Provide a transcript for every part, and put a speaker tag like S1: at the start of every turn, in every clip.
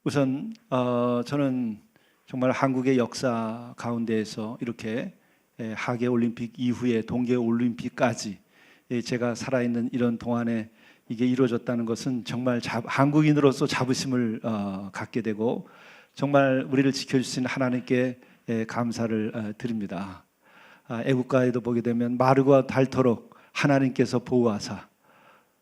S1: 우선 저는 정말 한국의 역사 가운데에서 이렇게 하계 올림픽 이후에 동계 올림픽까지 제가 살아있는 이런 동안에 이게 이루어졌다는 것은 정말 한국인으로서 자부심을 갖게 되고 정말 우리를 지켜주신 하나님께 감사를 드립니다. 애국가에도 보게 되면 마르고 닳도록 하나님께서 보호하사,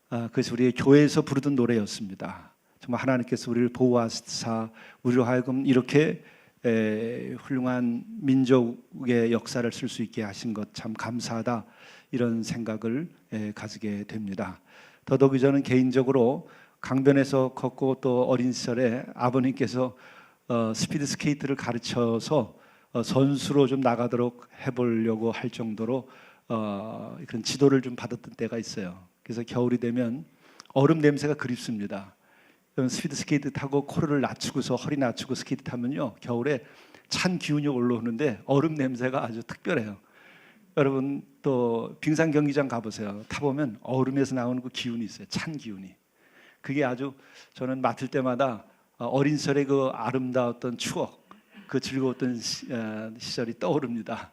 S1: 그것이 우리의 교회에서 부르던 노래였습니다. 정말 하나님께서 우리를 보호하사 우리로 하여금 이렇게 훌륭한 민족의 역사를 쓸 수 있게 하신 것 참 감사하다, 이런 생각을 가지게 됩니다. 더더욱이 저는 개인적으로 강변에서 걷고 또 어린 시절에 아버님께서 스피드 스케이트를 가르쳐서 선수로 좀 나가도록 해보려고 할 정도로 그런 지도를 좀 받았던 때가 있어요. 그래서 겨울이 되면 얼음 냄새가 그립습니다. 스피드 스케이트 타고 코를 낮추고서 허리 낮추고 스케이트 타면요, 겨울에 찬 기운이 올라오는데 얼음 냄새가 아주 특별해요. 여러분 또 빙상 경기장 가보세요. 타보면 얼음에서 나오는 그 기운이 있어요. 찬 기운이. 그게 아주 저는 맡을 때마다 어린 시절의 그 아름다웠던 추억, 그 즐거웠던 시절이 떠오릅니다.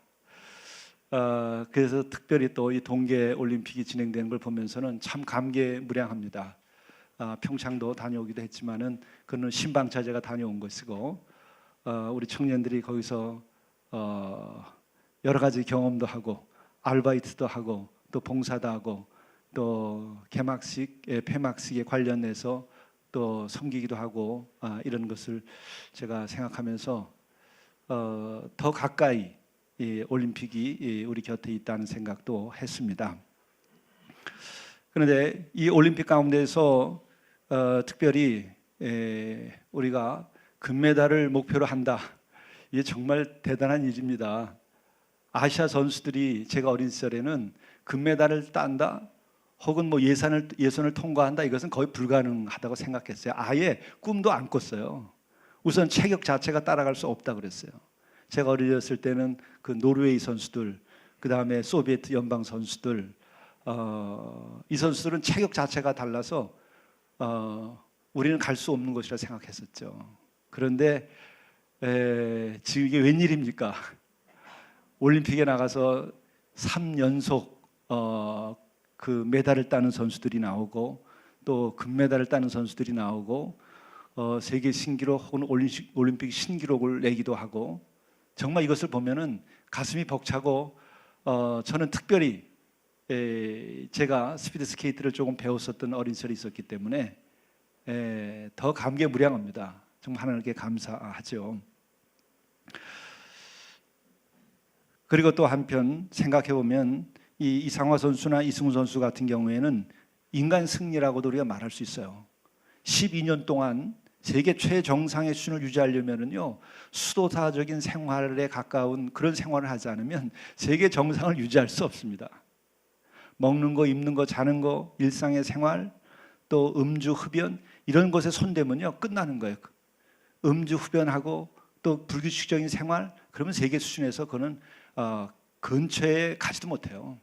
S1: 그래서 특별히 또 이 동계 올림픽이 진행되는 걸 보면서는 참 감개무량합니다. 평창도 다녀오기도 했지만은 그는 신방차 제가 다녀온 것이고, 우리 청년들이 거기서 여러 가지 경험도 하고 아르바이트도 하고 또 봉사도 하고 또 개막식, 폐막식에 관련해서 또 섬기기도 하고, 이런 것을 제가 생각하면서 더 가까이 이 올림픽이 우리 곁에 있다는 생각도 했습니다. 그런데 이 올림픽 가운데서 특별히 우리가 금메달을 목표로 한다, 이게 정말 대단한 일입니다. 아시아 선수들이 제가 어린 시절에는 금메달을 딴다 혹은 뭐 예선을 통과한다, 이것은 거의 불가능하다고 생각했어요. 아예 꿈도 안 꿨어요. 우선 체격 자체가 따라갈 수 없다 그랬어요. 제가 어렸을 때는 그 노르웨이 선수들, 그 다음에 소비에트 연방 선수들, 이 선수들은 체격 자체가 달라서 우리는 갈 수 없는 것이라 생각했었죠. 그런데 지금 이게 웬일입니까? 올림픽에 나가서 3연속 그 메달을 따는 선수들이 나오고 또 금메달을 따는 선수들이 나오고 세계 신기록 혹은 올림픽 신기록을 내기도 하고, 정말 이것을 보면은 가슴이 벅차고, 저는 특별히 제가 스피드 스케이트를 조금 배웠었던 어린 시절이 있었기 때문에 더 감개무량합니다. 정말 하나님께 감사하죠. 그리고 또 한편 생각해 보면 이 이상화 선수나 이승우 선수 같은 경우에는 인간 승리라고도 우리가 말할 수 있어요. 12년 동안 세계 최정상의 수준을 유지하려면요, 수도사적인 생활에 가까운 그런 생활을 하지 않으면 세계 정상을 유지할 수 없습니다. 먹는 거, 입는 거, 자는 거, 일상의 생활, 또 음주, 흡연, 이런 것에 손대면요 끝나는 거예요. 음주, 흡연하고 또 불규칙적인 생활, 그러면 세계 수준에서 그는 근처에 가지도 못해요.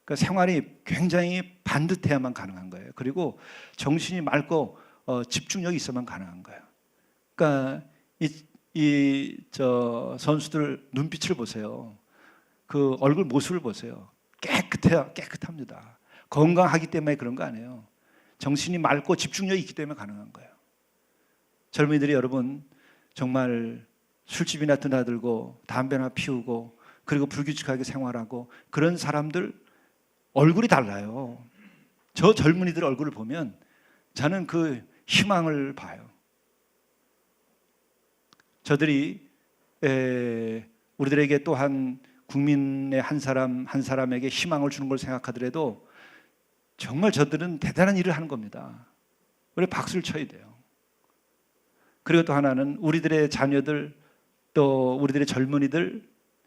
S1: 그러니까 생활이 굉장히 반듯해야만 가능한 거예요. 그리고 정신이 맑고 집중력이 있어야만 가능한 거예요. 그러니까 저 선수들 눈빛을 보세요. 그 얼굴 모습을 보세요. 깨끗합니다. 건강하기 때문에 그런 거 아니에요. 정신이 맑고 집중력이 있기 때문에 가능한 거예요. 젊은이들이 여러분 정말 술집이나 드나들고 담배나 피우고 그리고 불규칙하게 생활하고 그런 사람들 얼굴이 달라요. 저 젊은이들 얼굴을 보면 저는 그 희망을 봐요. 저들이 우리들에게 또한 국민의 한 사람에게 희망을 주는 걸 생각하더라도 정말 저들은 대단한 일을 하는 겁니다. 우리 박수를 쳐야 돼요. 그리고 또 하나는 우리들의 자녀들, 또 우리들의 젊은이들,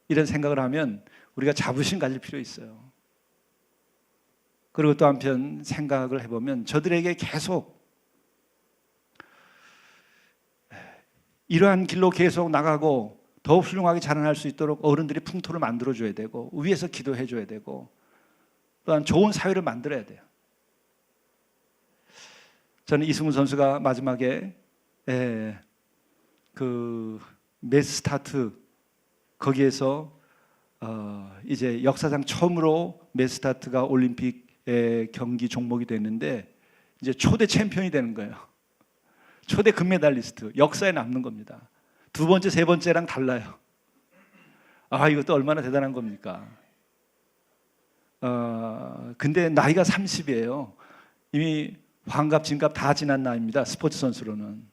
S1: 이런 생각을 하면 우리가 자부심 가질 필요 있어요. 그리고 또 한편 생각을 해보면 저들에게 계속 이러한 길로 계속 나가고 더 훌륭하게 자라날 수 있도록 어른들이 풍토를 만들어줘야 되고 위에서 기도해줘야 되고 또한 좋은 사회를 만들어야 돼요. 저는 이승우 선수가 마지막에 그 메스스타트 거기에서 이제 역사상 처음으로 메스스타트가 올림픽 경기 종목이 됐는데 이제 초대 챔피언이 되는 거예요. 초대 금메달리스트, 역사에 남는 겁니다. 두 번째, 세 번째랑 달라요. 이것도 얼마나 대단한 겁니까? 근데 나이가 30이에요. 이미 환갑, 진갑 다 지난 나이입니다. 스포츠 선수로는.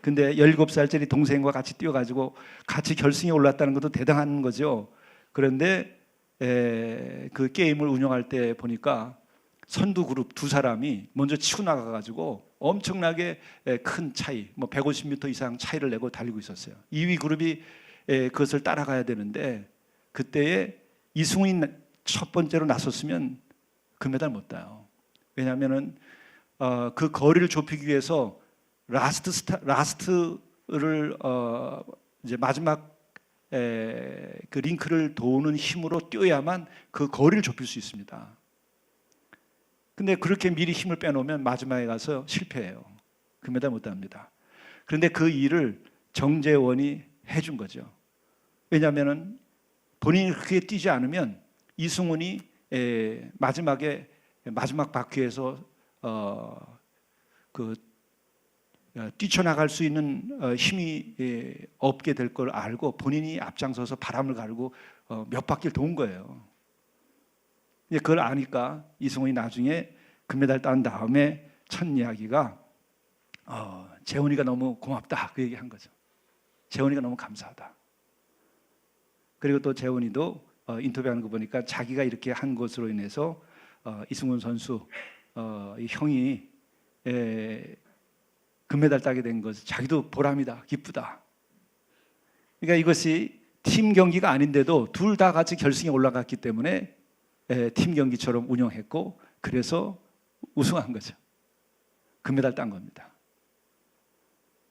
S1: 근데 17살짜리 동생과 같이 뛰어가지고 같이 결승에 올랐다는 것도 대단한 거죠. 그런데 그 게임을 운영할 때 보니까 선두 그룹 두 사람이 먼저 치고 나가가지고 엄청나게 큰 차이, 뭐 150m 이상 차이를 내고 달리고 있었어요. 2위 그룹이 그것을 따라가야 되는데 그때에 이승훈이 첫 번째로 나섰으면 금메달 못 따요. 왜냐하면은 그 거리를 좁히기 위해서 라스트를 이제 마지막 그 링크를 도는 힘으로 뛰어야만 그 거리를 좁힐 수 있습니다. 근데 그렇게 미리 힘을 빼놓으면 마지막에 가서 실패해요. 금메달 못 땁니다. 그런데 그 일을 정재원이 해준 거죠. 왜냐하면은 본인이 그렇게 뛰지 않으면 이승훈이 마지막 바퀴에서 뛰쳐나갈 수 있는 힘이 없게 될 걸 알고 본인이 앞장서서 바람을 갈고 몇 바퀴를 돈 거예요. 그걸 아니까 이승훈이 나중에 금메달 딴 다음에 첫 이야기가 재훈이가 너무 고맙다 그 얘기한 거죠. 재훈이가 너무 감사하다. 그리고 또 재훈이도 인터뷰하는 거 보니까 자기가 이렇게 한 것으로 인해서 이승훈 선수 이 형이 금메달 따게 된 것은 자기도 보람이다, 기쁘다. 그러니까 이것이 팀 경기가 아닌데도 둘 다 같이 결승에 올라갔기 때문에 팀 경기처럼 운영했고 그래서 우승한 거죠. 금메달 딴 겁니다.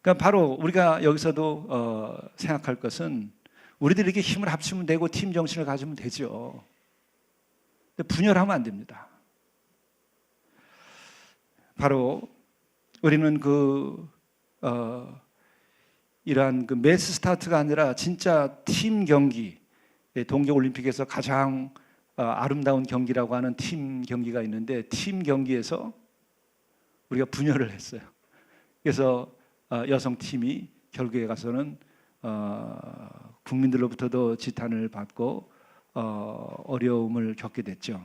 S1: 그러니까 바로 우리가 여기서도 생각할 것은 우리들이 이렇게 힘을 합치면 되고 팀 정신을 가지면 되죠. 근데 분열하면 안 됩니다. 바로 우리는 이러한 그 매스 스타트가 아니라 진짜 팀 경기, 동계올림픽에서 가장 아름다운 경기라고 하는 팀 경기가 있는데 팀 경기에서 우리가 분열을 했어요. 그래서 여성팀이 결국에 가서는 국민들로부터도 지탄을 받고 어려움을 겪게 됐죠.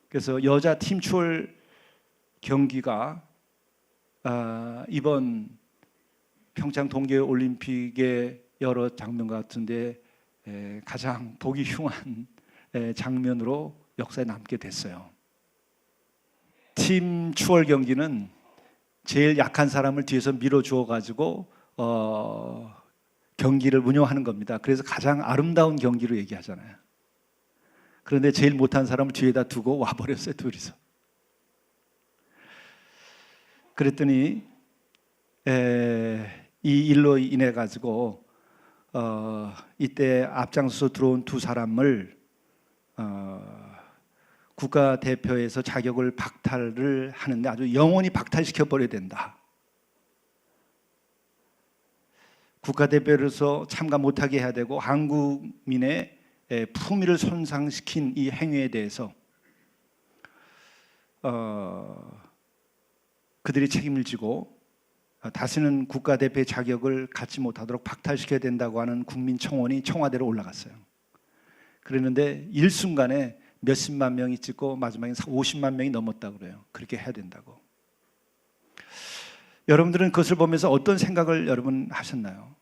S1: 그래서 여자 팀 추월 경기가 이번 평창 동계올림픽의 여러 장면 같은데 가장 보기 흉한 장면으로 역사에 남게 됐어요. 팀 추월 경기는 제일 약한 사람을 뒤에서 밀어주어 가지고 경기를 운영하는 겁니다. 그래서 가장 아름다운 경기로 얘기하잖아요. 그런데 제일 못한 사람을 뒤에다 두고 와버렸어요, 둘이서. 그랬더니 이 일로 인해 가지고 이때 앞장서서 들어온 두 사람을 국가대표에서 자격을 박탈을 하는데 아주 영원히 박탈시켜 버려야 된다. 국가대표로서 참가 못하게 해야 되고 한국민의 품위를 손상시킨 이 행위에 대해서 그들이 책임을 지고 다시는 국가대표의 자격을 갖지 못하도록 박탈시켜야 된다고 하는 국민청원이 청와대로 올라갔어요. 그랬는데 일순간에 몇십만 명이 찍고 마지막에 50만 명이 넘었다고 그래요. 그렇게 해야 된다고. 여러분들은 그것을 보면서 어떤 생각을 여러분 하셨나요?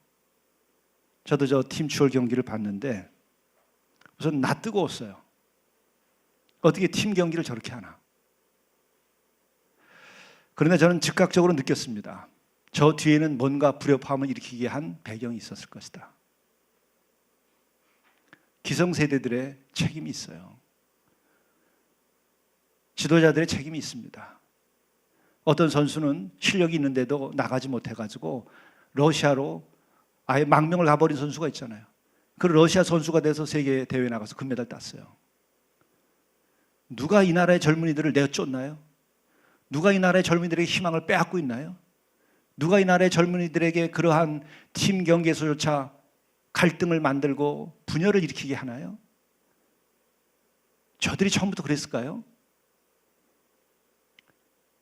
S1: 저도 저 팀 추월 경기를 봤는데 우선 나 뜨거웠어요. 어떻게 팀 경기를 저렇게 하나? 그런데 저는 즉각적으로 느꼈습니다. 저 뒤에는 뭔가 불협화음을 일으키게 한 배경이 있었을 것이다. 기성세대들의 책임이 있어요. 지도자들의 책임이 있습니다. 어떤 선수는 실력이 있는데도 나가지 못해가지고 러시아로 아예 망명을 가버린 선수가 있잖아요. 그 러시아 선수가 돼서 세계 대회에 나가서 금메달 땄어요. 누가 이 나라의 젊은이들을 내쫓나요? 누가 이 나라의 젊은이들에게 희망을 빼앗고 있나요? 누가 이 나라의 젊은이들에게 그러한 팀 경기에서조차 갈등을 만들고 분열을 일으키게 하나요? 저들이 처음부터 그랬을까요?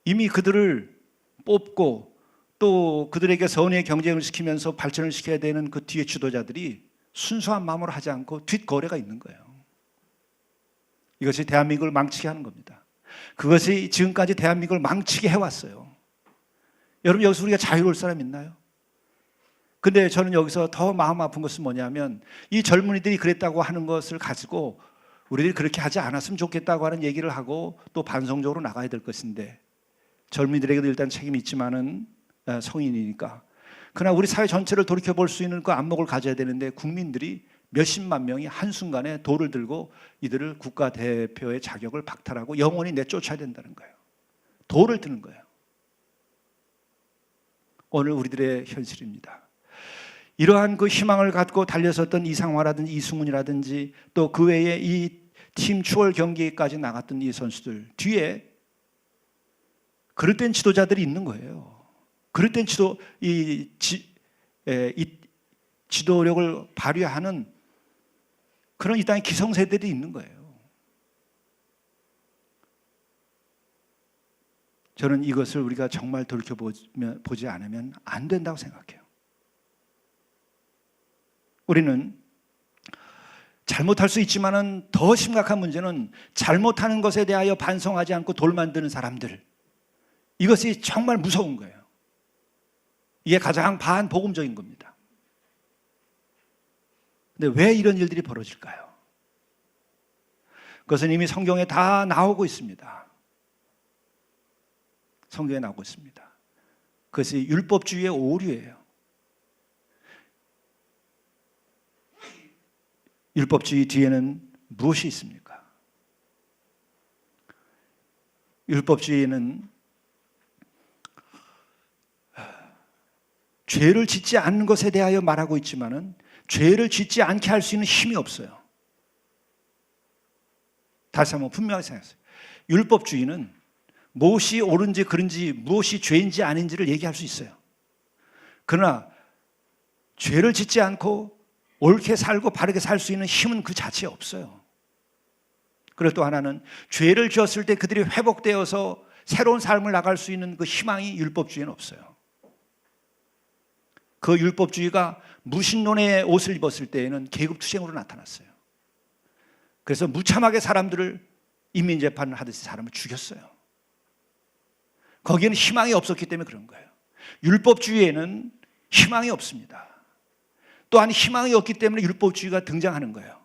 S1: 이미 그들을 뽑고 또 그들에게 선의의 경쟁을 시키면서 발전을 시켜야 되는 그 뒤에 지도자들이 순수한 마음으로 하지 않고 뒷거래가 있는 거예요. 이것이 대한민국을 망치게 하는 겁니다. 그것이 지금까지 대한민국을 망치게 해왔어요. 여러분, 여기서 우리가 자유로울 사람 있나요? 근데 저는 여기서 더 마음 아픈 것은 뭐냐면 이 젊은이들이 그랬다고 하는 것을 가지고 우리들이 그렇게 하지 않았으면 좋겠다고 하는 얘기를 하고 또 반성적으로 나가야 될 것인데, 젊은이들에게도 일단 책임이 있지만은 성인이니까, 그러나 우리 사회 전체를 돌이켜볼 수 있는 그 안목을 가져야 되는데 국민들이 몇십만 명이 한순간에 돌을 들고 이들을 국가대표의 자격을 박탈하고 영원히 내쫓아야 된다는 거예요. 돌을 드는 거예요. 오늘 우리들의 현실입니다. 이러한 그 희망을 갖고 달려섰던 이상화라든지 이승훈이라든지 또 그 외에 이 팀 추월 경기까지 나갔던 이 선수들 뒤에 그릇된 지도자들이 있는 거예요. 그릇된 지도력을 발휘하는 그런 이 땅의 기성세대들이 있는 거예요. 저는 이것을 우리가 정말 돌이켜보지 않으면 안 된다고 생각해요. 우리는 잘못할 수 있지만은 더 심각한 문제는 잘못하는 것에 대하여 반성하지 않고 돌 만드는 사람들, 이것이 정말 무서운 거예요. 이게 가장 반복음적인 겁니다. 근데 왜 이런 일들이 벌어질까요? 그것은 이미 성경에 다 나오고 있습니다. 성경에 나오고 있습니다. 그것이 율법주의의 오류예요. 율법주의 뒤에는 무엇이 있습니까? 율법주의는 죄를 짓지 않는 것에 대하여 말하고 있지만은 죄를 짓지 않게 할 수 있는 힘이 없어요. 다시 한번 분명하게 생각하세요. 율법주의는 무엇이 옳은지 그른지 무엇이 죄인지 아닌지를 얘기할 수 있어요. 그러나 죄를 짓지 않고 옳게 살고 바르게 살 수 있는 힘은 그 자체에 없어요. 그리고 또 하나는 죄를 지었을 때 그들이 회복되어서 새로운 삶을 나갈 수 있는 그 희망이 율법주의는 없어요. 그 율법주의가 무신론의 옷을 입었을 때에는 계급투쟁으로 나타났어요. 그래서 무참하게 사람들을 인민재판을 하듯이 사람을 죽였어요. 거기에는 희망이 없었기 때문에 그런 거예요. 율법주의에는 희망이 없습니다. 또한 희망이 없기 때문에 율법주의가 등장하는 거예요.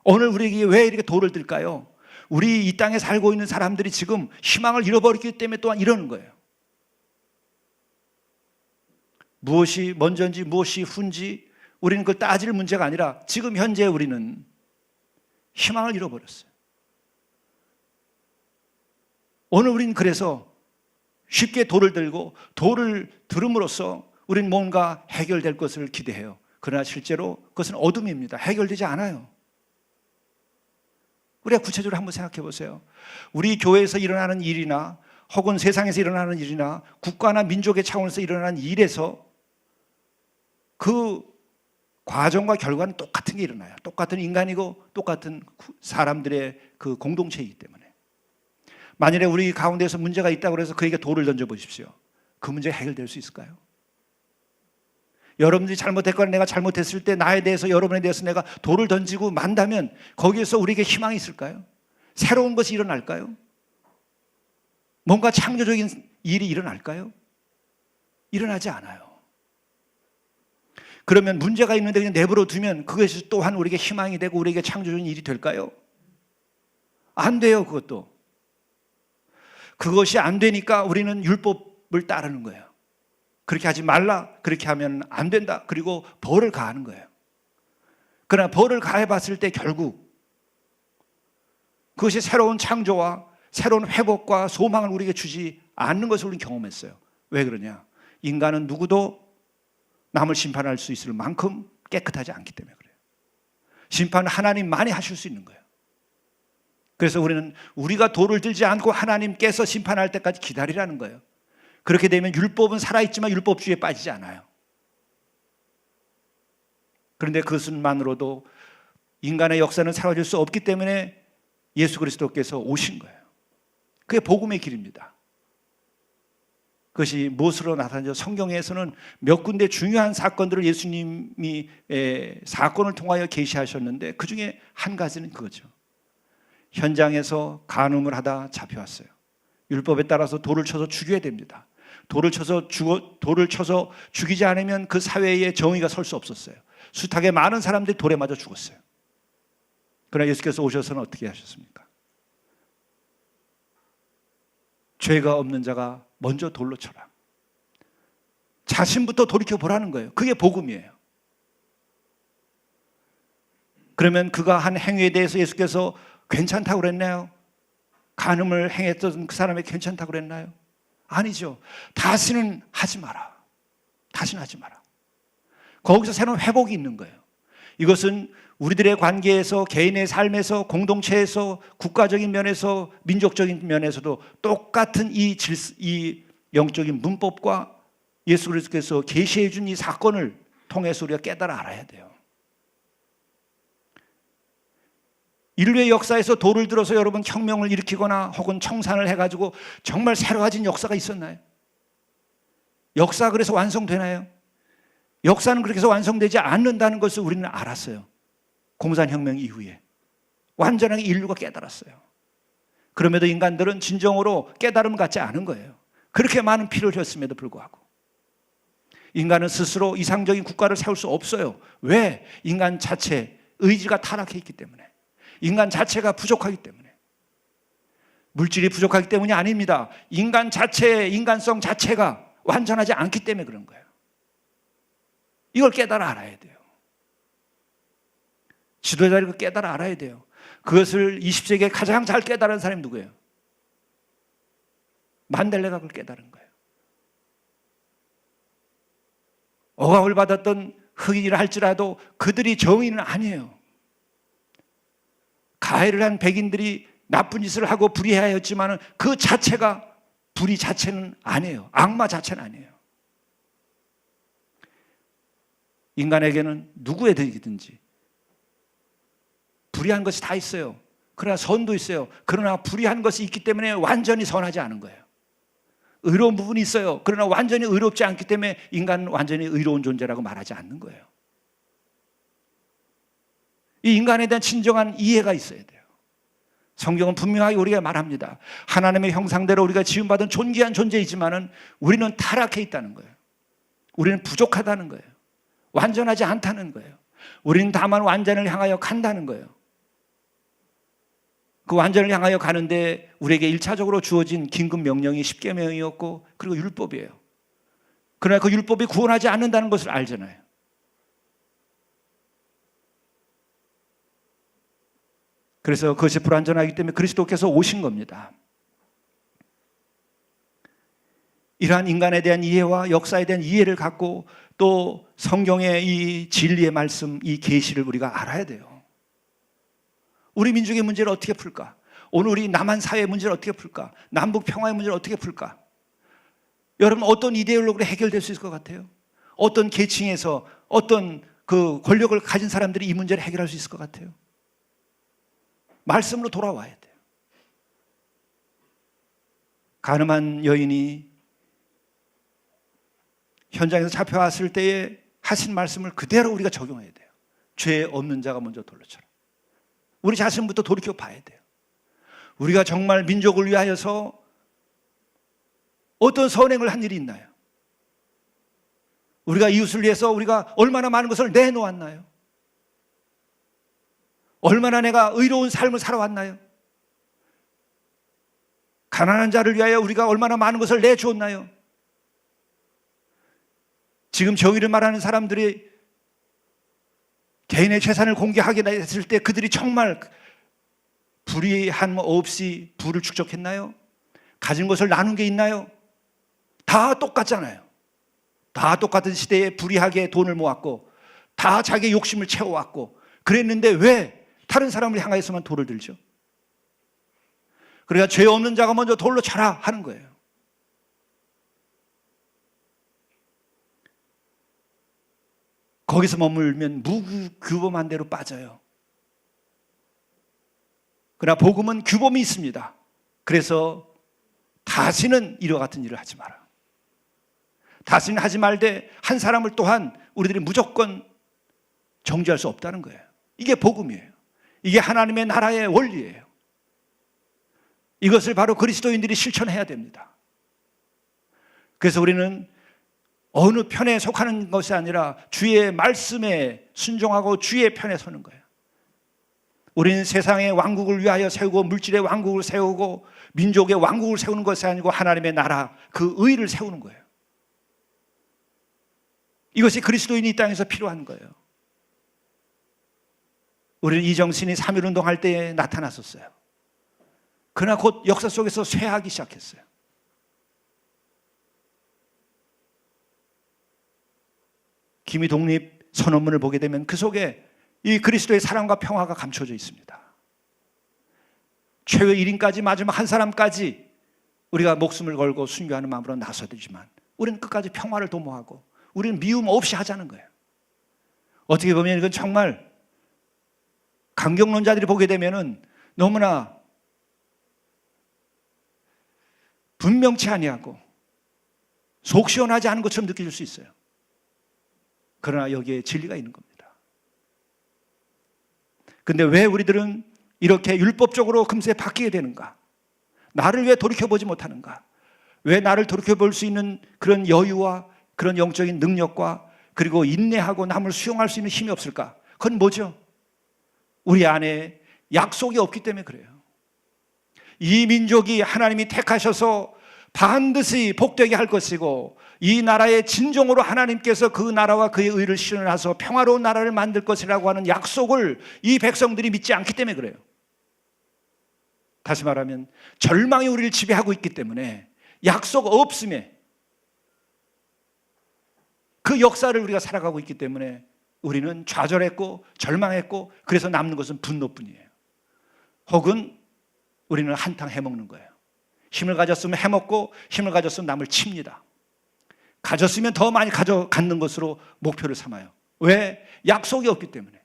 S1: 오늘 우리에게 왜 이렇게 돌을 들까요? 우리 이 땅에 살고 있는 사람들이 지금 희망을 잃어버렸기 때문에 또한 이러는 거예요. 무엇이 먼저인지 무엇이 후인지 우리는 그걸 따질 문제가 아니라 지금 현재 우리는 희망을 잃어버렸어요. 오늘 우리는 그래서 쉽게 돌을 들고 돌을 들음으로써 우리는 뭔가 해결될 것을 기대해요. 그러나 실제로 그것은 어둠입니다. 해결되지 않아요. 우리가 구체적으로 한번 생각해 보세요. 우리 교회에서 일어나는 일이나 혹은 세상에서 일어나는 일이나 국가나 민족의 차원에서 일어나는 일에서 그 과정과 결과는 똑같은 게 일어나요. 똑같은 인간이고 똑같은 사람들의 그 공동체이기 때문에. 만일에 우리 가운데서 문제가 있다고 해서 그에게 돌을 던져보십시오. 그 문제가 해결될 수 있을까요? 여러분들이 잘못했거나 내가 잘못했을 때 나에 대해서 여러분에 대해서 내가 돌을 던지고 만다면 거기에서 우리에게 희망이 있을까요? 새로운 것이 일어날까요? 뭔가 창조적인 일이 일어날까요? 일어나지 않아요. 그러면 문제가 있는데 그냥 내버려 두면 그것이 또한 우리에게 희망이 되고 우리에게 창조적인 일이 될까요? 안 돼요. 그것이 안 되니까 우리는 율법을 따르는 거예요. 그렇게 하지 말라, 그렇게 하면 안 된다, 그리고 벌을 가하는 거예요. 그러나 벌을 가해봤을 때 결국 그것이 새로운 창조와 새로운 회복과 소망을 우리에게 주지 않는 것을 우리는 경험했어요. 왜 그러냐? 인간은 누구도 남을 심판할 수 있을 만큼 깨끗하지 않기 때문에 그래요. 심판은 하나님만이 하실 수 있는 거예요. 그래서 우리는 우리가 돌을 들지 않고 하나님께서 심판할 때까지 기다리라는 거예요. 그렇게 되면 율법은 살아있지만 율법주의에 빠지지 않아요. 그런데 그것만으로도 인간의 역사는 사라질 수 없기 때문에 예수 그리스도께서 오신 거예요. 그게 복음의 길입니다. 그것이 무엇으로 나타나죠? 성경에서는 몇 군데 중요한 사건들을 예수님이 사건을 통하여 계시하셨는데 그 중에 한 가지는 그거죠. 현장에서 간음을 하다 잡혀왔어요. 율법에 따라서 돌을 쳐서 죽여야 됩니다. 돌을 쳐서 죽이지 않으면 그 사회에 정의가 설 수 없었어요. 숱하게 많은 사람들이 돌에 맞아 죽었어요. 그러나 예수께서 오셔서는 어떻게 하셨습니까? 죄가 없는 자가 먼저 돌로 쳐라. 자신부터 돌이켜 보라는 거예요. 그게 복음이에요. 그러면 그가 한 행위에 대해서 예수께서 괜찮다고 그랬나요? 간음을 행했던 그 사람이 괜찮다고 그랬나요? 아니죠. 다시는 하지 마라. 다시는 하지 마라. 거기서 새로운 회복이 있는 거예요. 이것은 우리들의 관계에서, 개인의 삶에서, 공동체에서, 국가적인 면에서, 민족적인 면에서도 똑같은 이 영적인 문법과 예수 그리스도께서 계시해 준 이 사건을 통해서 우리가 깨달아 알아야 돼요. 인류의 역사에서 돌을 들어서 여러분 혁명을 일으키거나 혹은 청산을 해가지고 정말 새로워진 역사가 있었나요? 역사 그래서 완성되나요? 역사는 그렇게 해서 완성되지 않는다는 것을 우리는 알았어요. 공산혁명 이후에 완전하게 인류가 깨달았어요. 그럼에도 인간들은 진정으로 깨달음을 갖지 않은 거예요. 그렇게 많은 피를 흘렸음에도 불구하고 인간은 스스로 이상적인 국가를 세울 수 없어요. 왜? 인간 자체 의지가 타락해 있기 때문에, 인간 자체가 부족하기 때문에. 물질이 부족하기 때문이 아닙니다. 인간 자체의 인간성 자체가 완전하지 않기 때문에 그런 거예요. 이걸 깨달아 알아야 돼요. 지도자를 깨달아 알아야 돼요. 그것을 20세기에 가장 잘 깨달은 사람이 누구예요? 만델레가 그걸 깨달은 거예요. 억압을 받았던 흑인이라 할지라도 그들이 정의는 아니에요. 가해를 한 백인들이 나쁜 짓을 하고 불의하였지만 그 자체가 불의 자체는 아니에요. 악마 자체는 아니에요. 인간에게는 누구에게든지 불의한 것이 다 있어요. 그러나 선도 있어요. 그러나 불의한 것이 있기 때문에 완전히 선하지 않은 거예요. 의로운 부분이 있어요. 그러나 완전히 의롭지 않기 때문에 인간은 완전히 의로운 존재라고 말하지 않는 거예요. 이 인간에 대한 진정한 이해가 있어야 돼요. 성경은 분명하게 우리가 말합니다. 하나님의 형상대로 우리가 지음받은 존귀한 존재이지만은 우리는 타락해 있다는 거예요. 우리는 부족하다는 거예요. 완전하지 않다는 거예요. 우리는 다만 완전을 향하여 간다는 거예요. 그 완전을 향하여 가는데 우리에게 1차적으로 주어진 긴급 명령이 십계명이었고 그리고 율법이에요. 그러나 그 율법이 구원하지 않는다는 것을 알잖아요. 그래서 그것이 불완전하기 때문에 그리스도께서 오신 겁니다. 이러한 인간에 대한 이해와 역사에 대한 이해를 갖고 또 성경의 이 진리의 말씀, 이 계시를 우리가 알아야 돼요. 우리 민족의 문제를 어떻게 풀까? 오늘 우리 남한 사회의 문제를 어떻게 풀까? 남북 평화의 문제를 어떻게 풀까? 여러분 어떤 이데올로기로 해결될 수 있을 것 같아요? 어떤 계층에서 어떤 그 권력을 가진 사람들이 이 문제를 해결할 수 있을 것 같아요? 말씀으로 돌아와야 돼요. 가늠한 여인이 현장에서 잡혀왔을 때에 하신 말씀을 그대로 우리가 적용해야 돼요. 죄 없는 자가 먼저 돌로 쳐라. 우리 자신부터 돌이켜 봐야 돼요. 우리가 정말 민족을 위하여서 어떤 선행을 한 일이 있나요? 우리가 이웃을 위해서 우리가 얼마나 많은 것을 내놓았나요? 얼마나 내가 의로운 삶을 살아왔나요? 가난한 자를 위하여 우리가 얼마나 많은 것을 내주었나요? 지금 정의를 말하는 사람들이 개인의 재산을 공개하게 됐을 때 그들이 정말 불의함 없이 부를 축적했나요? 가진 것을 나눈 게 있나요? 다 똑같잖아요. 다 똑같은 시대에 불의하게 돈을 모았고 다 자기의 욕심을 채워왔고 그랬는데 왜 다른 사람을 향하여서만 돌을 들죠? 그러니까 죄 없는 자가 먼저 돌로 쳐라 하는 거예요. 거기서 머물면 무규범한 대로 빠져요. 그러나 복음은 규범이 있습니다. 그래서 다시는 이와 같은 일을 하지 마라. 다시는 하지 말되 한 사람을 또한 우리들이 무조건 정죄할 수 없다는 거예요. 이게 복음이에요. 이게 하나님의 나라의 원리예요. 이것을 바로 그리스도인들이 실천해야 됩니다. 그래서 우리는 어느 편에 속하는 것이 아니라 주의 말씀에 순종하고 주의 편에 서는 거예요. 우리는 세상의 왕국을 위하여 세우고 물질의 왕국을 세우고 민족의 왕국을 세우는 것이 아니고 하나님의 나라, 그 의를 세우는 거예요. 이것이 그리스도인이 이 땅에서 필요한 거예요. 우리는 이 정신이 3.1운동 할 때에 나타났었어요. 그러나 곧 역사 속에서 쇠하기 시작했어요. 기미 독립 선언문을 보게 되면 그 속에 이 그리스도의 사랑과 평화가 감춰져 있습니다. 최후 1인까지 마지막 한 사람까지 우리가 목숨을 걸고 순교하는 마음으로 나서야 되지만 우리는 끝까지 평화를 도모하고 우리는 미움 없이 하자는 거예요. 어떻게 보면 이건 정말 강경론자들이 보게 되면은 너무나 분명치 아니하고 속 시원하지 않은 것처럼 느껴질 수 있어요. 그러나 여기에 진리가 있는 겁니다. 근데 왜 우리들은 이렇게 율법적으로 금세 바뀌게 되는가? 나를 왜 돌이켜보지 못하는가? 왜 나를 돌이켜볼 수 있는 그런 여유와 그런 영적인 능력과 그리고 인내하고 남을 수용할 수 있는 힘이 없을까? 그건 뭐죠? 우리 안에 약속이 없기 때문에 그래요. 이 민족이 하나님이 택하셔서 반드시 복되게 할 것이고 이 나라의 진정으로 하나님께서 그 나라와 그의 의를 실현하셔서 평화로운 나라를 만들 것이라고 하는 약속을 이 백성들이 믿지 않기 때문에 그래요. 다시 말하면 절망이 우리를 지배하고 있기 때문에 약속 없음에 그 역사를 우리가 살아가고 있기 때문에 우리는 좌절했고 절망했고 그래서 남는 것은 분노뿐이에요. 혹은 우리는 한탕 해먹는 거예요. 힘을 가졌으면 해먹고 힘을 가졌으면 남을 칩니다. 가졌으면 더 많이 갖는 것으로 목표를 삼아요. 왜? 약속이 없기 때문에.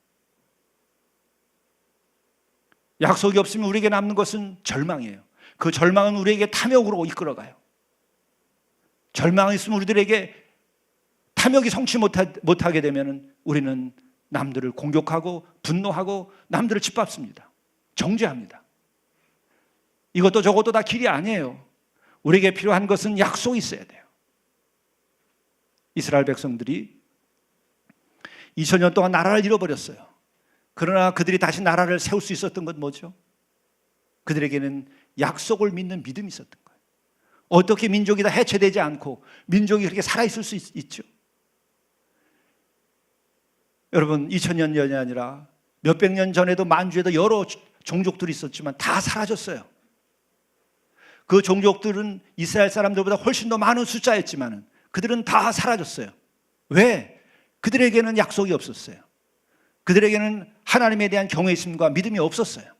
S1: 약속이 없으면 우리에게 남는 것은 절망이에요. 그 절망은 우리에게 탐욕으로 이끌어가요. 절망이 있으면 우리들에게 탐욕이 성취 못하게 되면 우리는 남들을 공격하고 분노하고 남들을 짓밟습니다. 정죄합니다. 이것도 저것도 다 길이 아니에요. 우리에게 필요한 것은 약속이 있어야 돼요. 이스라엘 백성들이 2000년 동안 나라를 잃어버렸어요. 그러나 그들이 다시 나라를 세울 수 있었던 건 뭐죠? 그들에게는 약속을 믿는 믿음이 있었던 거예요. 어떻게 민족이 다 해체되지 않고 민족이 그렇게 살아있을 수 있죠? 여러분 2000년이 아니라 몇백 년 전에도 만주에도 여러 종족들이 있었지만 다 사라졌어요. 그 종족들은 이스라엘 사람들보다 훨씬 더 많은 숫자였지만 그들은 다 사라졌어요. 왜? 그들에게는 약속이 없었어요. 그들에게는 하나님에 대한 경외심과 믿음이 없었어요.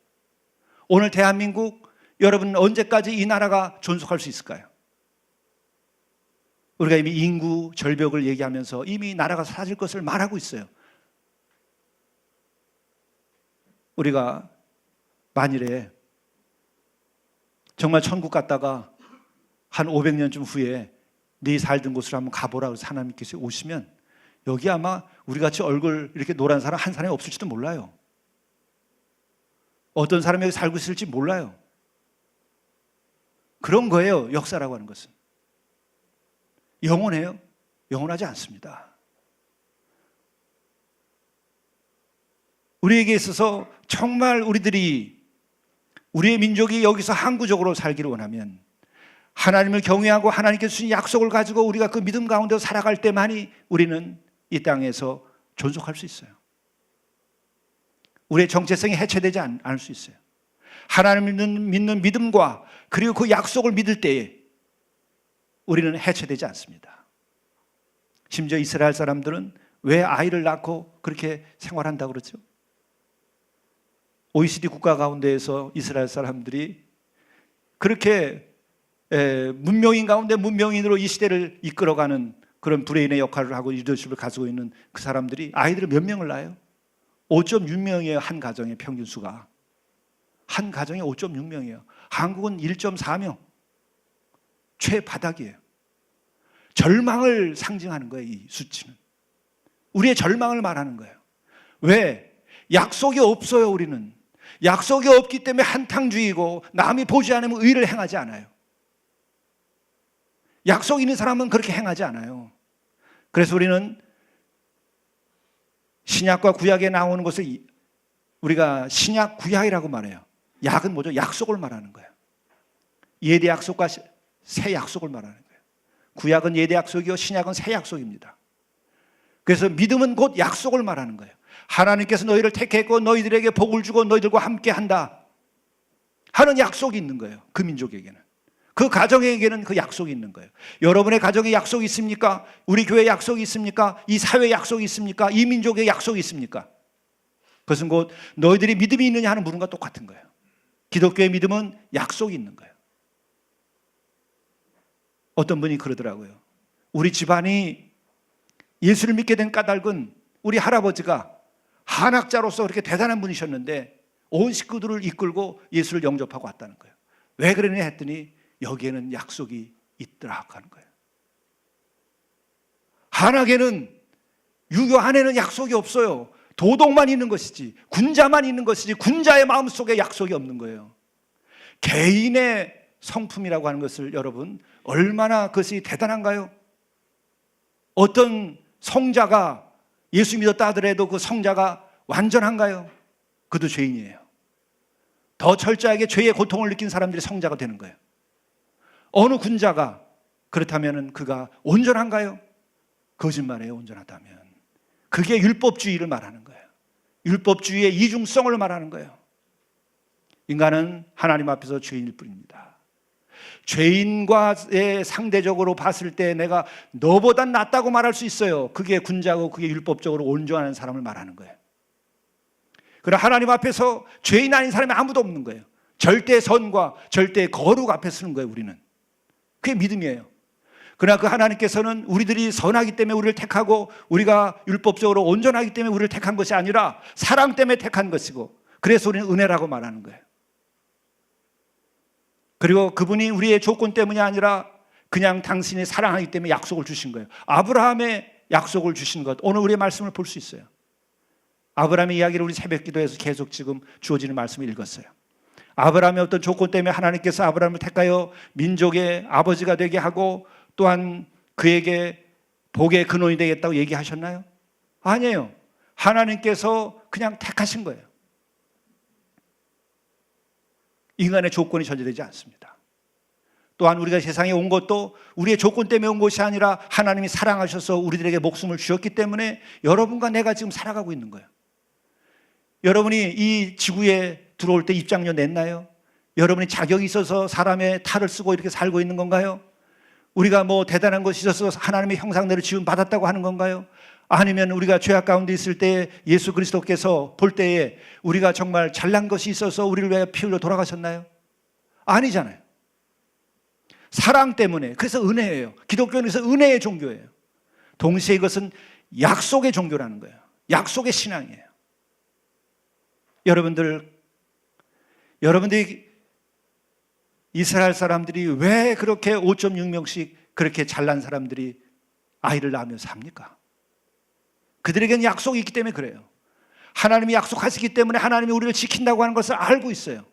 S1: 오늘 대한민국 여러분 언제까지 이 나라가 존속할 수 있을까요? 우리가 이미 인구 절벽을 얘기하면서 이미 나라가 사라질 것을 말하고 있어요. 우리가 만일에 정말 천국 갔다가 한 500년쯤 후에 네 살던 곳으로 한번 가보라 그래서 하나님께서 오시면 여기 아마 우리같이 얼굴 이렇게 노란 사람 한 사람이 없을지도 몰라요. 어떤 사람이 여기 살고 있을지 몰라요. 그런 거예요. 역사라고 하는 것은. 영원해요? 영원하지 않습니다. 우리에게 있어서 정말 우리의 민족이 여기서 항구적으로 살기를 원하면 하나님을 경외하고 하나님께서 주신 약속을 가지고 우리가 그 믿음 가운데 살아갈 때만이 우리는 이 땅에서 존속할 수 있어요. 우리의 정체성이 해체되지 않을 수 있어요. 하나님을 믿는 믿음과 그리고 그 약속을 믿을 때에 우리는 해체되지 않습니다. 심지어 이스라엘 사람들은 왜 아이를 낳고 그렇게 생활한다고 그러죠? OECD 국가 가운데에서 이스라엘 사람들이 그렇게 문명인 가운데 문명인으로 이 시대를 이끌어가는 그런 브레인의 역할을 하고 리더십을 가지고 있는 그 사람들이 아이들을 몇 명을 낳아요? 5.6명이에요. 한 가정의 평균 수가. 한 가정에 5.6명이에요. 한국은 1.4명. 최바닥이에요. 절망을 상징하는 거예요. 이 수치는. 우리의 절망을 말하는 거예요. 왜? 약속이 없어요. 우리는. 약속이 없기 때문에 한탕주의고 남이 보지 않으면 의를 행하지 않아요. 약속 있는 사람은 그렇게 행하지 않아요. 그래서 우리는 신약과 구약에 나오는 것을 우리가 신약 구약이라고 말해요. 약은 뭐죠? 약속을 말하는 거예요. 예대 약속과 새 약속을 말하는 거예요. 구약은 예대 약속이요, 신약은 새 약속입니다. 그래서 믿음은 곧 약속을 말하는 거예요. 하나님께서 너희를 택했고 너희들에게 복을 주고 너희들과 함께 한다 하는 약속이 있는 거예요. 그 민족에게는. 그 가정에게는 그 약속이 있는 거예요. 여러분의 가정에 약속이 있습니까? 우리 교회 약속이 있습니까? 이 사회 약속이 있습니까? 이 민족의 약속이 있습니까? 그것은 곧 너희들이 믿음이 있느냐 하는 물음과 똑같은 거예요. 기독교의 믿음은 약속이 있는 거예요. 어떤 분이 그러더라고요. 우리 집안이 예수를 믿게 된 까닭은 우리 할아버지가 한학자로서 그렇게 대단한 분이셨는데 온 식구들을 이끌고 예수를 영접하고 왔다는 거예요. 왜 그러냐 했더니 여기에는 약속이 있더라 하는 거예요. 한학에는, 유교 안에는 약속이 없어요. 도덕만 있는 것이지, 군자만 있는 것이지, 군자의 마음속에 약속이 없는 거예요. 개인의 성품이라고 하는 것을 여러분 얼마나 그것이 대단한가요? 어떤 성자가 예수 믿었다 하더라도 그 성자가 완전한가요? 그도 죄인이에요. 더 철저하게 죄의 고통을 느낀 사람들이 성자가 되는 거예요. 어느 군자가 그렇다면 그가 온전한가요? 거짓말이에요. 온전하다면. 그게 율법주의를 말하는 거예요. 율법주의의 이중성을 말하는 거예요. 인간은 하나님 앞에서 죄인일 뿐입니다. 죄인과의 상대적으로 봤을 때 내가 너보단 낫다고 말할 수 있어요. 그게 군자고 그게 율법적으로 온전한 사람을 말하는 거예요. 그러나 하나님 앞에서 죄인 아닌 사람이 아무도 없는 거예요. 절대 선과 절대 거룩 앞에 서는 거예요. 우리는. 그게 믿음이에요. 그러나 그 하나님께서는 우리들이 선하기 때문에 우리를 택하고 우리가 율법적으로 온전하기 때문에 우리를 택한 것이 아니라 사랑 때문에 택한 것이고, 그래서 우리는 은혜라고 말하는 거예요. 그리고 그분이 우리의 조건 때문이 아니라 그냥 당신이 사랑하기 때문에 약속을 주신 거예요. 아브라함의 약속을 주신 것, 오늘 우리의 말씀을 볼 수 있어요. 아브라함의 이야기를 우리 새벽 기도에서 계속 지금 주어지는 말씀을 읽었어요. 아브라함의 어떤 조건 때문에 하나님께서 아브라함을 택하여 민족의 아버지가 되게 하고 또한 그에게 복의 근원이 되겠다고 얘기하셨나요? 아니에요. 하나님께서 그냥 택하신 거예요. 인간의 조건이 전제되지 않습니다. 또한 우리가 세상에 온 것도 우리의 조건 때문에 온 것이 아니라 하나님이 사랑하셔서 우리들에게 목숨을 주셨기 때문에 여러분과 내가 지금 살아가고 있는 거예요. 여러분이 이 지구에 들어올 때 입장료 냈나요? 여러분이 자격이 있어서 사람의 탈을 쓰고 이렇게 살고 있는 건가요? 우리가 뭐 대단한 것이 있어서 하나님의 형상대로 지음 받았다고 하는 건가요? 아니면 우리가 죄악 가운데 있을 때 예수 그리스도께서 볼 때에 우리가 정말 잘난 것이 있어서 우리를 위하여 피 흘려 돌아가셨나요? 아니잖아요. 사랑 때문에. 그래서 은혜예요. 기독교는 그래서 은혜의 종교예요. 동시에 이것은 약속의 종교라는 거예요. 약속의 신앙이에요. 여러분들이 이스라엘 사람들이 왜 그렇게 5.6명씩 그렇게 잘난 사람들이 아이를 낳으며 삽니까? 그들에게는 약속이 있기 때문에 그래요. 하나님이 약속하시기 때문에 하나님이 우리를 지킨다고 하는 것을 알고 있어요.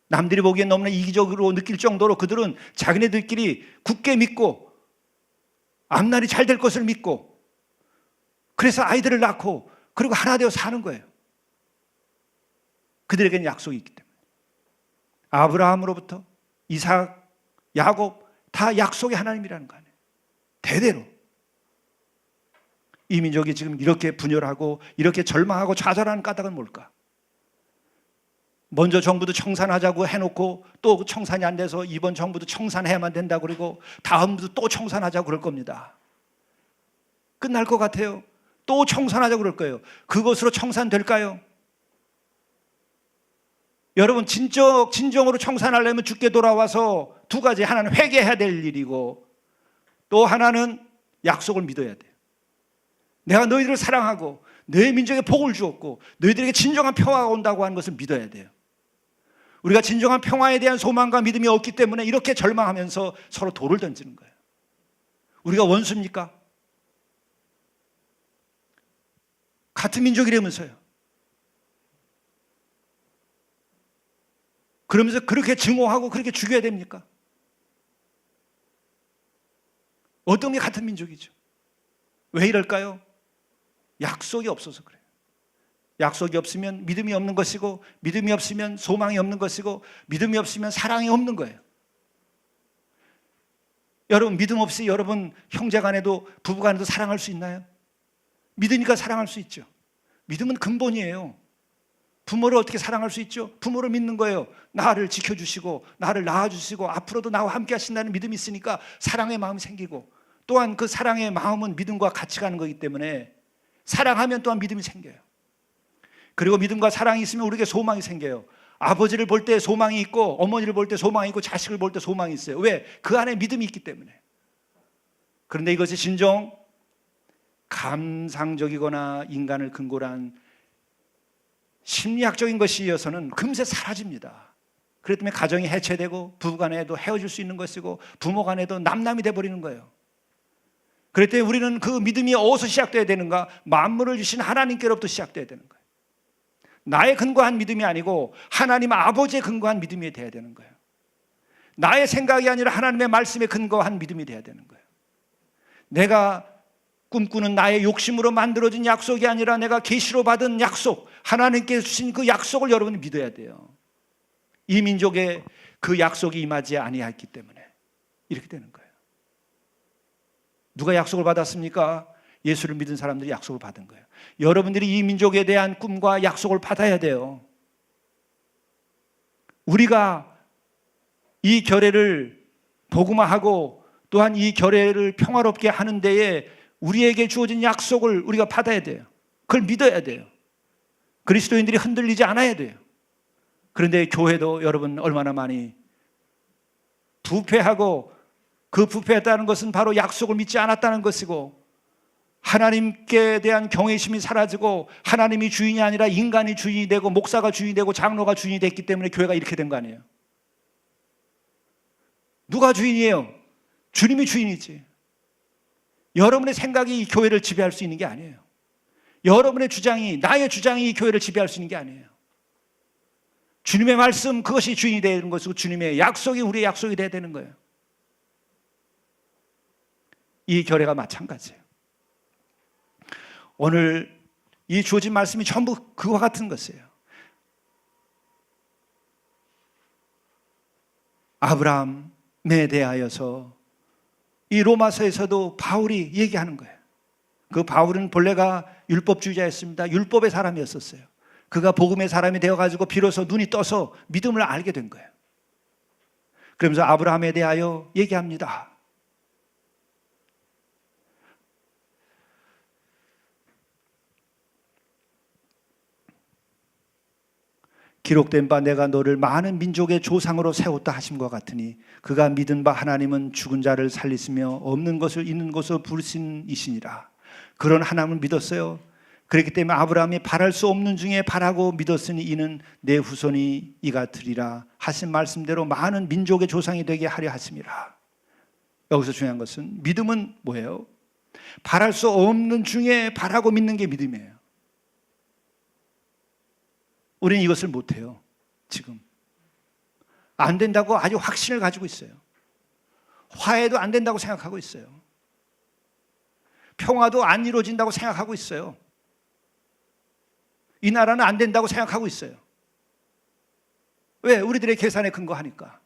S1: 남들이 보기엔 너무나 이기적으로 느낄 정도로 그들은 자기네들끼리 굳게 믿고 앞날이 잘 될 것을 믿고 그래서 아이들을 낳고 그리고 하나 되어 사는 거예요. 그들에게는 약속이 있기 때문에. 아브라함으로부터 이삭, 야곱 다 약속의 하나님이라는 거 아니에요. 대대로. 이 민족이 지금 이렇게 분열하고 이렇게 절망하고 좌절하는 까닭은 뭘까? 먼저 정부도 청산하자고 해놓고 또 청산이 안 돼서 이번 정부도 청산해야만 된다고 그러고 다음도 또 청산하자고 그럴 겁니다. 끝날 것 같아요. 또 청산하자고 그럴 거예요. 그것으로 청산될까요? 여러분 진정으로 청산하려면 주께 돌아와서 두 가지, 하나는 회개해야 될 일이고 또 하나는 약속을 믿어야 돼요. 내가 너희들을 사랑하고 너희 민족에 복을 주었고 너희들에게 진정한 평화가 온다고 하는 것을 믿어야 돼요. 우리가 진정한 평화에 대한 소망과 믿음이 없기 때문에 이렇게 절망하면서 서로 돌을 던지는 거예요. 우리가 원수입니까? 같은 민족이라면서요. 그러면서 그렇게 증오하고 그렇게 죽여야 됩니까? 어떤 게 같은 민족이죠? 왜 이럴까요? 약속이 없어서 그래요. 약속이 없으면 믿음이 없는 것이고, 믿음이 없으면 소망이 없는 것이고, 믿음이 없으면 사랑이 없는 거예요. 여러분, 믿음 없이 여러분 형제 간에도 부부 간에도 사랑할 수 있나요? 믿으니까 사랑할 수 있죠. 믿음은 근본이에요. 부모를 어떻게 사랑할 수 있죠? 부모를 믿는 거예요. 나를 지켜주시고 나를 낳아주시고 앞으로도 나와 함께 하신다는 믿음이 있으니까 사랑의 마음이 생기고, 또한 그 사랑의 마음은 믿음과 같이 가는 거기 때문에 사랑하면 또한 믿음이 생겨요. 그리고 믿음과 사랑이 있으면 우리에게 소망이 생겨요. 아버지를 볼 때 소망이 있고, 어머니를 볼 때 소망이 있고, 자식을 볼 때 소망이 있어요. 왜? 그 안에 믿음이 있기 때문에. 그런데 이것이 진정 감상적이거나 인간을 근거로 한 심리학적인 것이어서는 금세 사라집니다. 그렇기 때문에 가정이 해체되고 부부간에도 헤어질 수 있는 것이고 부모간에도 남남이 돼버리는 거예요. 그럴 때 우리는 그 믿음이 어디서 시작돼야 되는가? 만물을 주신 하나님께로부터 시작돼야 되는 거예요. 나의 근거한 믿음이 아니고 하나님 아버지의 근거한 믿음이 돼야 되는 거예요. 나의 생각이 아니라 하나님의 말씀에 근거한 믿음이 돼야 되는 거예요. 내가 꿈꾸는 나의 욕심으로 만들어진 약속이 아니라 내가 계시로 받은 약속, 하나님께 주신 그 약속을 여러분이 믿어야 돼요. 이 민족에 그 약속이 임하지 아니했기 때문에 이렇게 되는 거예요. 누가 약속을 받았습니까? 예수를 믿은 사람들이 약속을 받은 거예요. 여러분들이 이 민족에 대한 꿈과 약속을 받아야 돼요. 우리가 이 결례를 복음화하고 또한 이 결례를 평화롭게 하는 데에 우리에게 주어진 약속을 우리가 받아야 돼요. 그걸 믿어야 돼요. 그리스도인들이 흔들리지 않아야 돼요. 그런데 교회도 여러분 얼마나 많이 부패하고, 그 부패했다는 것은 바로 약속을 믿지 않았다는 것이고, 하나님께 대한 경외심이 사라지고 하나님이 주인이 아니라 인간이 주인이 되고 목사가 주인이 되고 장로가 주인이 됐기 때문에 교회가 이렇게 된 거 아니에요. 누가 주인이에요? 주님이 주인이지. 여러분의 생각이 이 교회를 지배할 수 있는 게 아니에요. 여러분의 주장이, 나의 주장이 이 교회를 지배할 수 있는 게 아니에요. 주님의 말씀, 그것이 주인이 되는 것이고 주님의 약속이 우리의 약속이 되어야 되는 거예요. 이 결례가 마찬가지예요. 오늘 이 주어진 말씀이 전부 그와 같은 것이에요. 아브라함에 대하여서 이 로마서에서도 바울이 얘기하는 거예요. 그 바울은 본래가 율법주의자였습니다. 율법의 사람이었었어요. 그가 복음의 사람이 되어가지고 비로소 눈이 떠서 믿음을 알게 된 거예요. 그러면서 아브라함에 대하여 얘기합니다. 기록된 바 내가 너를 많은 민족의 조상으로 세웠다 하심과 같으니 그가 믿은 바 하나님은 죽은 자를 살리시며 없는 것을 있는 것으로 부르신 이시니라. 그런 하나님을 믿었어요. 그렇기 때문에 아브라함이 바랄 수 없는 중에 바라고 믿었으니 이는 내 후손이 이가 되리라 하신 말씀대로 많은 민족의 조상이 되게 하려 하심이라. 여기서 중요한 것은 믿음은 뭐예요? 바랄 수 없는 중에 바라고 믿는 게 믿음이에요. 우리는 이것을 못해요. 지금 안 된다고 아주 확신을 가지고 있어요. 화해도 안 된다고 생각하고 있어요. 평화도 안 이루어진다고 생각하고 있어요. 이 나라는 안 된다고 생각하고 있어요. 왜? 우리들의 계산에 근거하니까.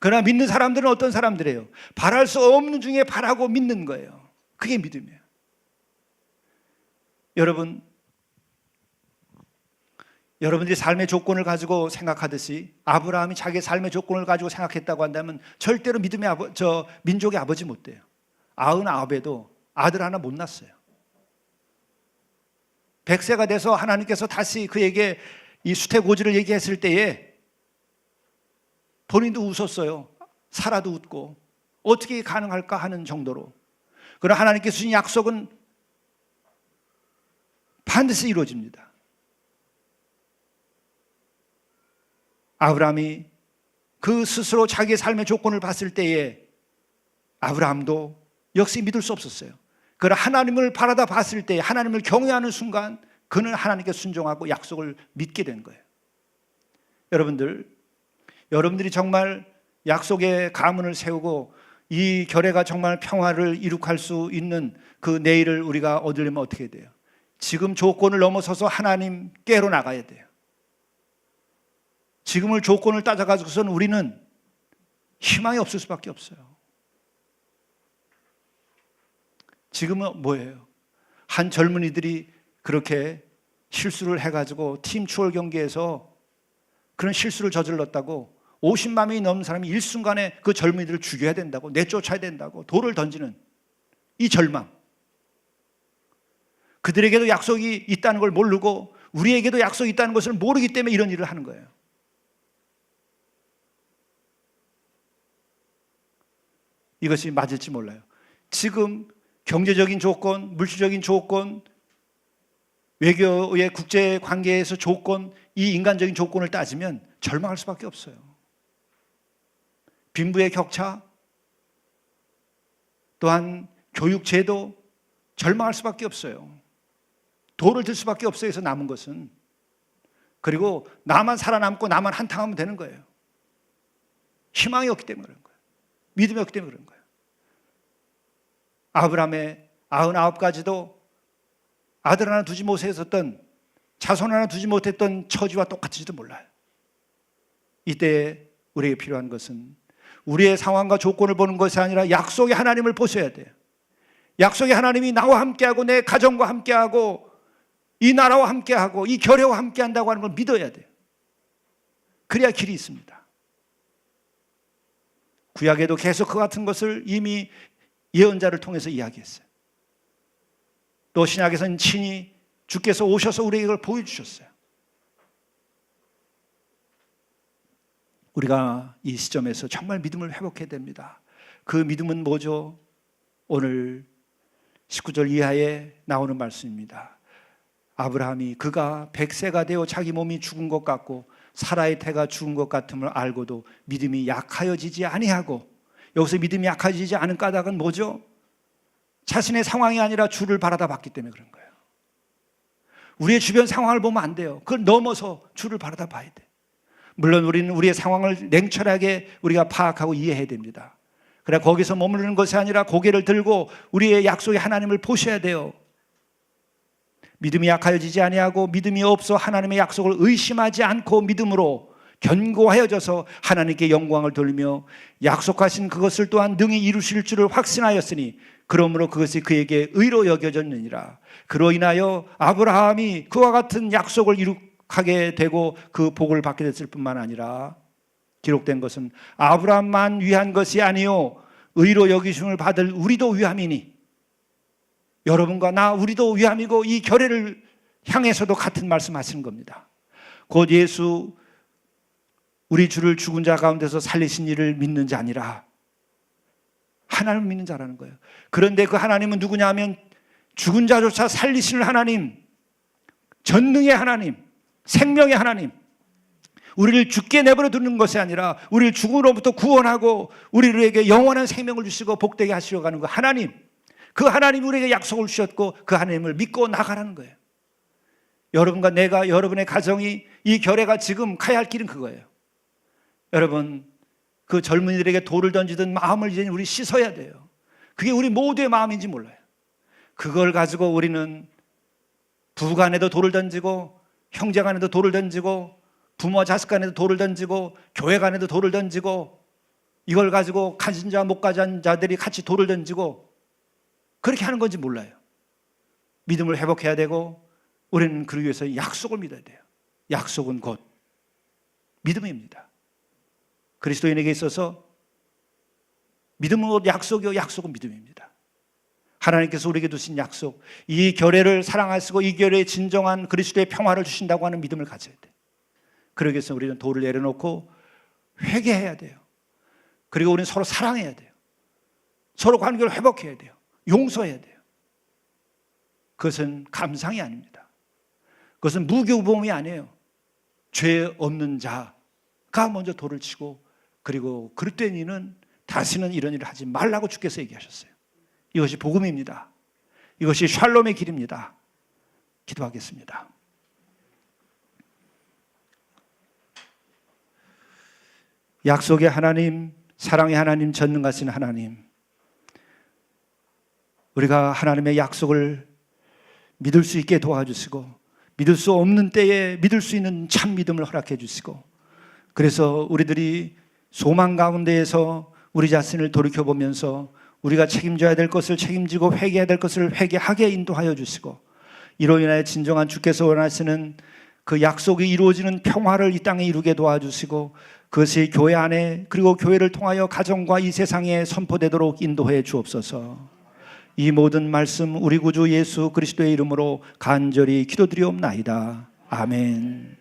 S1: 그러나 믿는 사람들은 어떤 사람들이에요? 바랄 수 없는 중에 바라고 믿는 거예요. 그게 믿음이에요. 여러분들이 삶의 조건을 가지고 생각하듯이 아브라함이 자기의 삶의 조건을 가지고 생각했다고 한다면 절대로 민족의 아버지 못 돼요. 99에도 아들 하나 못 낳았어요. 100세가 돼서 하나님께서 다시 그에게 이 수태고지를 얘기했을 때에 본인도 웃었어요. 사라도 웃고 어떻게 가능할까 하는 정도로. 그러나 하나님께서 주신 약속은 반드시 이루어집니다. 아브라함이 그 스스로 자기의 삶의 조건을 봤을 때에 아브라함도 역시 믿을 수 없었어요. 그러나 하나님을 바라다 봤을 때, 하나님을 경외하는 순간 그는 하나님께 순종하고 약속을 믿게 된 거예요. 여러분들이 정말 약속의 가문을 세우고 이 결례가 정말 평화를 이룩할 수 있는 그 내일을 우리가 얻으려면 어떻게 돼요? 지금 조건을 넘어서서 하나님께로 나가야 돼요. 지금을 조건을 따져가지고서는 우리는 희망이 없을 수밖에 없어요. 지금은 뭐예요? 한 젊은이들이 그렇게 실수를 해가지고 팀 추월 경기에서 그런 실수를 저질렀다고 50만 명이 넘는 사람이 일순간에 그 젊은이들을 죽여야 된다고, 내쫓아야 된다고 돌을 던지는 이 절망. 그들에게도 약속이 있다는 걸 모르고 우리에게도 약속이 있다는 것을 모르기 때문에 이런 일을 하는 거예요. 이것이 맞을지 몰라요. 지금 경제적인 조건, 물질적인 조건, 외교의 국제 관계에서 조건, 이 인간적인 조건을 따지면 절망할 수밖에 없어요. 빈부의 격차, 또한 교육 제도, 절망할 수밖에 없어요. 돌을 들 수밖에 없어요. 그래서 남은 것은. 그리고 나만 살아남고 나만 한탕하면 되는 거예요. 희망이 없기 때문에 그런 거예요. 믿음이 없기 때문에 그런 거예요. 아브라함의 99가지도 아들 하나 두지 못했었던, 자손 하나 두지 못했던 처지와 똑같을지도 몰라요. 이때 우리에게 필요한 것은 우리의 상황과 조건을 보는 것이 아니라 약속의 하나님을 보셔야 돼요. 약속의 하나님이 나와 함께하고 내 가정과 함께하고 이 나라와 함께하고 이 결례와 함께한다고 하는 걸 믿어야 돼요. 그래야 길이 있습니다. 구약에도 계속 그 같은 것을 이미 예언자를 통해서 이야기했어요. 또 신약에서는 친히 주께서 오셔서 우리에게 이걸 보여주셨어요. 우리가 이 시점에서 정말 믿음을 회복해야 됩니다. 그 믿음은 뭐죠? 오늘 19절 이하에 나오는 말씀입니다. 아브라함이 그가 100세가 되어 자기 몸이 죽은 것 같고 사라의 태가 죽은 것 같음을 알고도 믿음이 약하여지지 아니하고, 여기서 믿음이 약해지지 않은 까닭은 뭐죠? 자신의 상황이 아니라 주를 바라다 봤기 때문에 그런 거예요. 우리의 주변 상황을 보면 안 돼요. 그걸 넘어서 주를 바라다 봐야 돼. 물론 우리는 우리의 상황을 냉철하게 우리가 파악하고 이해해야 됩니다. 그래 거기서 머무르는 것이 아니라 고개를 들고 우리의 약속의 하나님을 보셔야 돼요. 믿음이 약하여지지 아니하고 믿음이 없어 하나님의 약속을 의심하지 않고 믿음으로 견고하여져서 하나님께 영광을 돌리며 약속하신 그것을 또한 능히 이루실 줄을 확신하였으니 그러므로 그것이 그에게 의로 여겨졌느니라. 그로 인하여 아브라함이 그와 같은 약속을 이룩하게 되고 그 복을 받게 됐을 뿐만 아니라 기록된 것은 아브라함만 위한 것이 아니요 의로 여기심을 받을 우리도 위함이니, 여러분과 나 우리도 위함이고 이 결례를 향해서도 같은 말씀하시는 겁니다. 곧 예수 우리 주를 죽은 자 가운데서 살리신 이를 믿는 자 아니라 하나님을 믿는 자라는 거예요. 그런데 그 하나님은 누구냐 하면 죽은 자조차 살리시는 하나님, 전능의 하나님, 생명의 하나님, 우리를 죽게 내버려 두는 것이 아니라 우리를 죽음으로부터 구원하고 우리에게 영원한 생명을 주시고 복되게 하시려고 하는 그 하나님, 그 하나님이 우리에게 약속을 주셨고 그 하나님을 믿고 나가라는 거예요. 여러분과 내가, 여러분의 가정이 이 결례가 지금 가야 할 길은 그거예요. 여러분, 그 젊은이들에게 돌을 던지던 마음을 이제 우리 씻어야 돼요. 그게 우리 모두의 마음인지 몰라요. 그걸 가지고 우리는 부부 간에도 돌을 던지고 형제 간에도 돌을 던지고 부모와 자식 간에도 돌을 던지고 교회 간에도 돌을 던지고 이걸 가지고 가진 자 못 가진 자들이 같이 돌을 던지고 그렇게 하는 건지 몰라요. 믿음을 회복해야 되고 우리는 그러기 위해서 약속을 믿어야 돼요. 약속은 곧 믿음입니다. 그리스도인에게 있어서 믿음은 곧 약속이요 약속은 믿음입니다. 하나님께서 우리에게 주신 약속, 이 결례를 사랑하시고 이 결례에 진정한 그리스도의 평화를 주신다고 하는 믿음을 가져야 돼요. 그러기 위해서 우리는 돌을 내려놓고 회개해야 돼요. 그리고 우리는 서로 사랑해야 돼요. 서로 관계를 회복해야 돼요. 용서해야 돼요. 그것은 감상이 아닙니다. 그것은 무교범이 아니에요. 죄 없는 자가 먼저 돌을 치고, 그리고 그릇된 이는 다시는 이런 일을 하지 말라고 주께서 얘기하셨어요. 이것이 복음입니다. 이것이 샬롬의 길입니다. 기도하겠습니다. 약속의 하나님, 사랑의 하나님, 전능하신 하나님, 우리가 하나님의 약속을 믿을 수 있게 도와주시고, 믿을 수 없는 때에 믿을 수 있는 참 믿음을 허락해 주시고, 그래서 우리들이 소망 가운데에서 우리 자신을 돌이켜보면서 우리가 책임져야 될 것을 책임지고 회개해야 될 것을 회개하게 인도하여 주시고, 이로 인하여 진정한 주께서 원하시는 그 약속이 이루어지는 평화를 이 땅에 이루게 도와주시고, 그것이 교회 안에 그리고 교회를 통하여 가정과 이 세상에 선포되도록 인도해 주옵소서. 이 모든 말씀 우리 구주 예수 그리스도의 이름으로 간절히 기도드리옵나이다. 아멘.